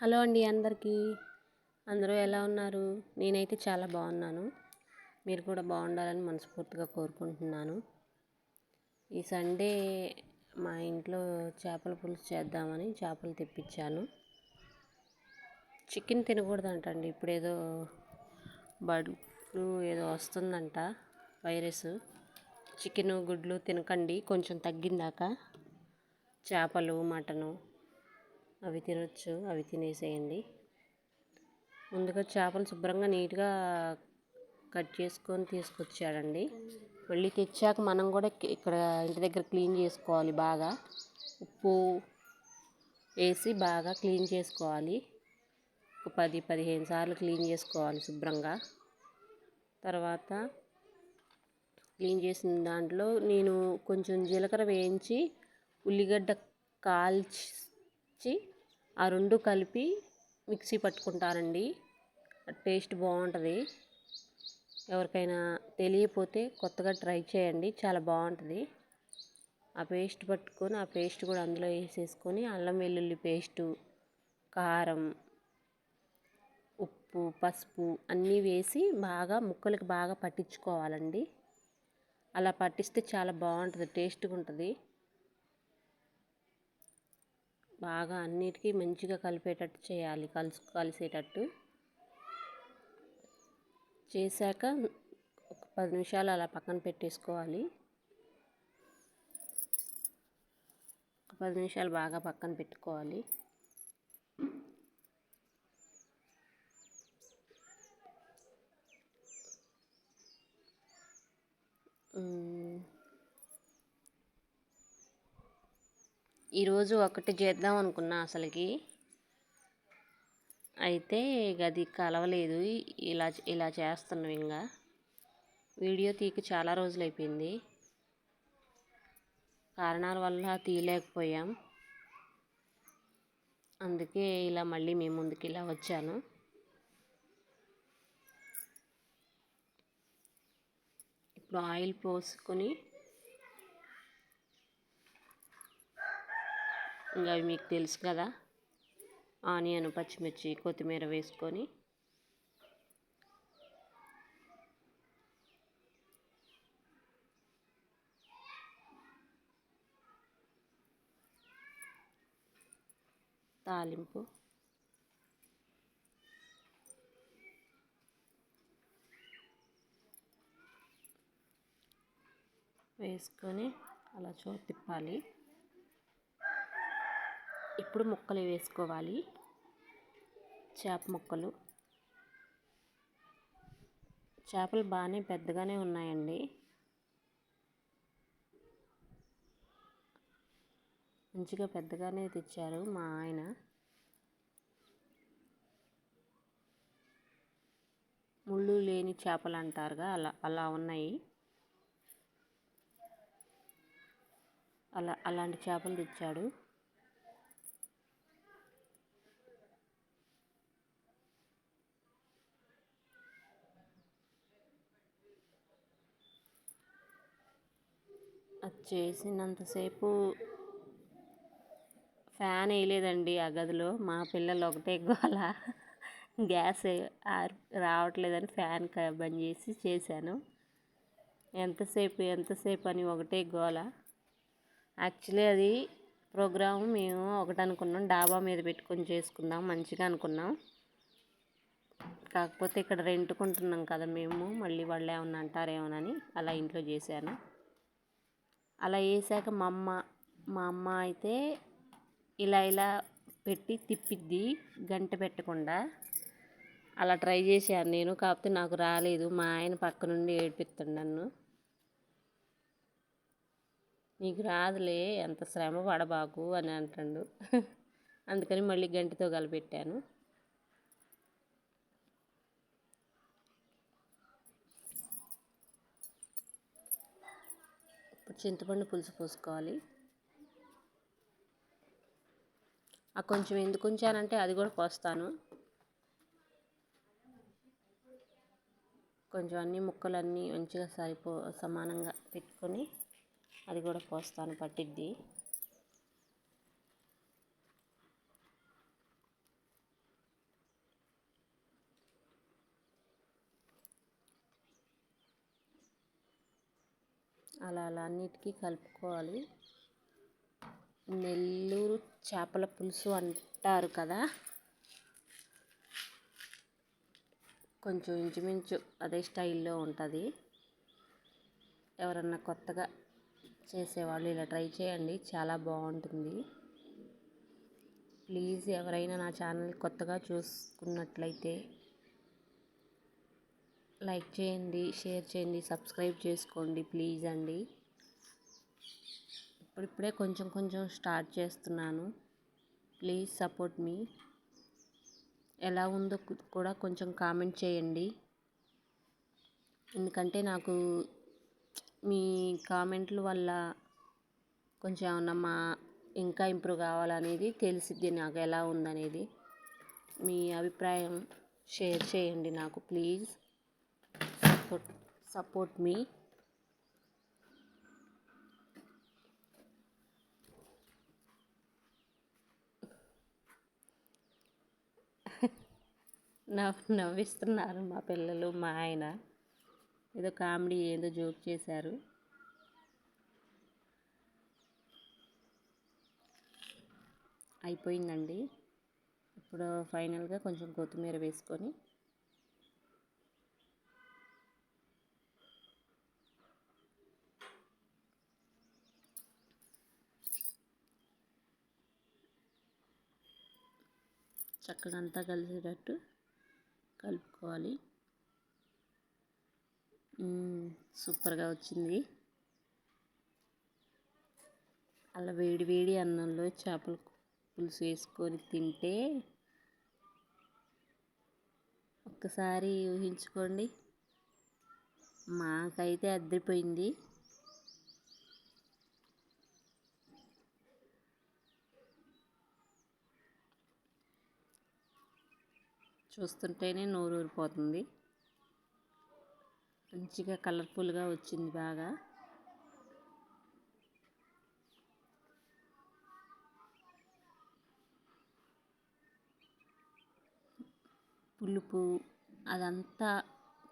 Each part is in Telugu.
హలో అండి అందరికీ. అందరూ ఎలా ఉన్నారు? నేనైతే చాలా బాగున్నాను. మీరు కూడా బాగుండాలని మనస్ఫూర్తిగా కోరుకుంటున్నాను. ఈ సండే మా ఇంట్లో చేపల పులుసు చేద్దామని చేపలు తెప్పించాను. చికెన్ తినకూడదంటండి, ఇప్పుడేదో బర్డ్ ఫ్లూ ఏదో వస్తుందంట, వైరస్. చికెను గుడ్లు తినకండి, కొంచెం తగ్గిందాక. చేపలు మటను అవి తినొచ్చు, అవి తినేసేయండి. ముందుగా చేపలు శుభ్రంగా నీట్గా కట్ చేసుకొని తీసుకొచ్చాడండి. మళ్ళీ తెచ్చాక మనం కూడా ఇక్కడ ఇంటి దగ్గర క్లీన్ చేసుకోవాలి. బాగా ఉప్పు వేసి బాగా క్లీన్ చేసుకోవాలి. ఒక 10-15 సార్లు క్లీన్ చేసుకోవాలి శుభ్రంగా. తర్వాత క్లీన్ చేసిన దాంట్లో నేను కొంచెం జీలకర్ర వేయించి ఉల్లిగడ్డ కాల్చి ఆ రెండు కలిపి మిక్సీ పట్టుకుంటానండి. టేస్ట్ బాగుంటుంది. ఎవరికైనా తెలియకపోతే కొత్తగా ట్రై చేయండి, చాలా బాగుంటుంది. ఆ పేస్ట్ పట్టుకొని ఆ పేస్ట్ కూడా అందులో వేసేసుకొని అల్లం వెల్లుల్లి పేస్టు, కారం, ఉప్పు, పసుపు అన్నీ వేసి బాగా ముక్కలకి బాగా పట్టించుకోవాలండి. అలా పట్టిస్తే చాలా బాగుంటుంది, టేస్ట్గా ఉంటుంది. బాగా అన్నిటికీ మంచిగా కలిపేటట్టు చేయాలి, కలిసేటట్టు చేశాక ఒక 10 నిమిషాలు అలా పక్కన పెట్టేసుకోవాలి. 10 నిమిషాలు బాగా పక్కన పెట్టుకోవాలి. ఈరోజు ఒకటి చేద్దాం అనుకున్నా అసలుకి, అయితే అది కలవలేదు. ఇలా చేస్తున్నాం. ఇంకా వీడియో తీకి చాలా రోజులు అయిపోయింది, కారణాల వల్ల తీయలేకపోయాం. అందుకే ఇలా మళ్ళీ మీ ముందుకి ఇలా వచ్చాను. ఇప్పుడు ఆయిల్ పోసుకొని ఇంకా అవి మీకు తెలుసు కదా, ఆనియన్, పచ్చిమిర్చి, కొత్తిమీర వేసుకొని తాలింపు వేసుకొని అలా తిప్పాలి. ఇప్పుడు ముక్కలు వేసుకోవాలి. చేప ముక్కలు, చేపలు బాగానే పెద్దగానే ఉన్నాయండి. మంచిగా పెద్దగానే తెచ్చారు మా ఆయన. ముళ్ళు లేని చేపలు అంటారుగా, అలా ఉన్నాయి. అలాంటి చేపలు తెచ్చాడు. అది చేసినంతసేపు ఫ్యాన్ వేయలేదండి ఆ గదిలో. మా పిల్లలు ఒకటే గోల, గ్యాస్ రావట్లేదని ఫ్యాన్ బంద్ చేసి చేశాను. ఎంతసేపు అని ఒకటే గోల. యాక్చువల్లీ అది ప్రోగ్రాము మేము ఒకటి అనుకున్నాం, డాబా మీద పెట్టుకొని చేసుకుందాం మంచిగా అనుకున్నాం. కాకపోతే ఇక్కడ రెంట్కుంటున్నాం కదా మేము, మళ్ళీ వాళ్ళు ఏమన్నా అంటారేమోనని అలా ఇంట్లో చేశాను. అలా వేసాక మా అమ్మ అయితే ఇలా పెట్టి తిప్పిద్ది, గంట పెట్టకుండా. అలా ట్రై చేశాను నేను, కాకపోతే నాకు రాలేదు. మా ఆయన పక్క నుండి ఏడిపిస్తాడు నన్ను, నీకు రాదులే, అంత శ్రమ పడబాకు అని అంటాడు. అందుకని మళ్ళీ గంటతో కలిపెట్టాను. ఇప్పుడు చింతపండు పులుసు పోసుకోవాలి. ఆ కొంచెం ఎందుకు ఉంచానంటే అది కూడా పోస్తాను. కొంచెం అన్ని ముక్కలన్నీ మంచిగా సమానంగా పెట్టుకొని అది కూడా పోస్తాను, పట్టిద్ది. అలా అలా అన్నిటికీ కలుపుకోవాలి. నెల్లూరు చేపల పులుసు అంటారు కదా, కొంచెం ఇంచుమించు అదే స్టైల్లో ఉంటుంది. ఎవరన్నా కొత్తగా చేసేవాళ్ళు ఇలా ట్రై చేయండి, చాలా బాగుంటుంది. ప్లీజ్ ఎవరైనా నా ఛానల్ కొత్తగా చూసుకున్నట్లయితే లైక్ చేయండి, షేర్ చేయండి, సబ్స్క్రైబ్ చేసుకోండి ప్లీజ్ అండి. ఇప్పుడిప్పుడే కొంచెం కొంచెం స్టార్ట్ చేస్తున్నాను. ప్లీజ్ సపోర్ట్ మీ. ఎలా ఉందో కూడా కొంచెం కామెంట్ చేయండి, ఎందుకంటే నాకు మీ కామెంట్ల వల్ల కొంచెం ఏమన్నా ఇంకా ఇంప్రూవ్ కావాలనేది తెలిసిద్ది నాకు ఎలా ఉందనేది. మీ అభిప్రాయం షేర్ చేయండి నాకు ప్లీజ్. సపోర్ట్ మీ. నవ్విస్తున్నారు మా పిల్లలు, మా ఆయన ఏదో కామెడీ ఏదో జోక్ చేశారు. అయిపోయిందండి. ఇప్పుడు ఫైనల్గా కొంచెం కొత్తిమీర వేసుకొని చక్కగా అంతా కలిసేటట్టు కలుపుకోవాలి. సూపర్గా వచ్చింది. అలా వేడి వేడి అన్నంలో చేపల పులుసు వేసుకొని తింటే ఒక్కసారి ఊహించుకోండి. మాకైతే అద్దరిపోయింది. చూస్తుంటేనే నోరు ఊరిపోతుంది. మంచిగా కలర్ఫుల్గా వచ్చింది బాగా. పులుపు అదంతా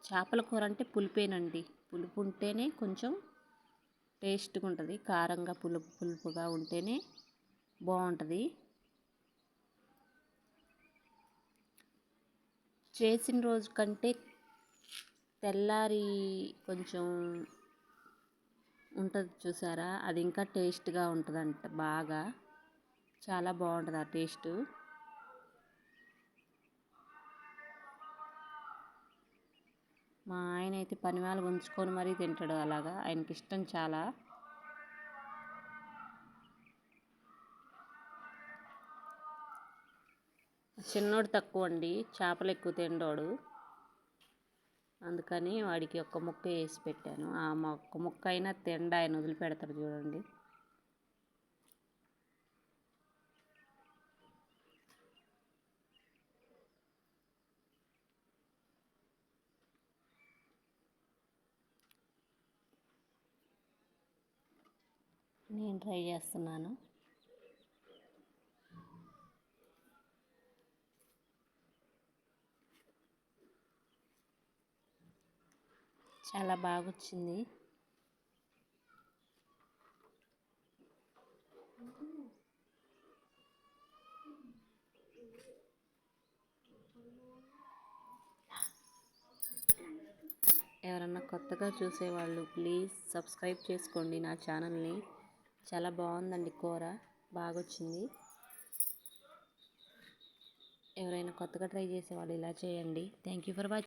చేపల కూర అంటే పులిపేనండి. పులుపు ఉంటేనే కొంచెం టేస్ట్గా ఉంటుంది. కారంగా పులుపుగా ఉంటేనే బాగుంటుంది. చేసిన రోజు కంటే తెల్లారి కొంచెం ఉంటుంది చూసారా, అది ఇంకా టేస్ట్గా ఉంటుందంట. బాగా చాలా బాగుంటుంది ఆ టేస్టు. మా ఆయన అయితే పనివాళ్ళు ఉంచుకొని మరీ తింటాడు అలాగా, ఆయనకి ఇష్టం చాలా. చిన్నోడు తక్కువ అండి, చేపలు ఎక్కువ తిండోడు, అందుకని వాడికి ఒక్క ముక్క వేసి పెట్టాను. ఆ ఒక్క ముక్క అయినా తిండ, ఆయన వదిలిపెడతాడు చూడండి. నేను ట్రై చేస్తున్నాను. చాలా బాగా వచ్చింది. ఎవరన్నా కొత్తగా చూసేవాళ్ళు ప్లీజ్ సబ్స్క్రైబ్ చేసుకోండి నా ఛానల్ని. చాలా బాగుందండి కూర, బాగా వచ్చింది. ఎవరైనా కొత్తగా ట్రై చేసేవాళ్ళు ఇలా చేయండి. Thank you for watching.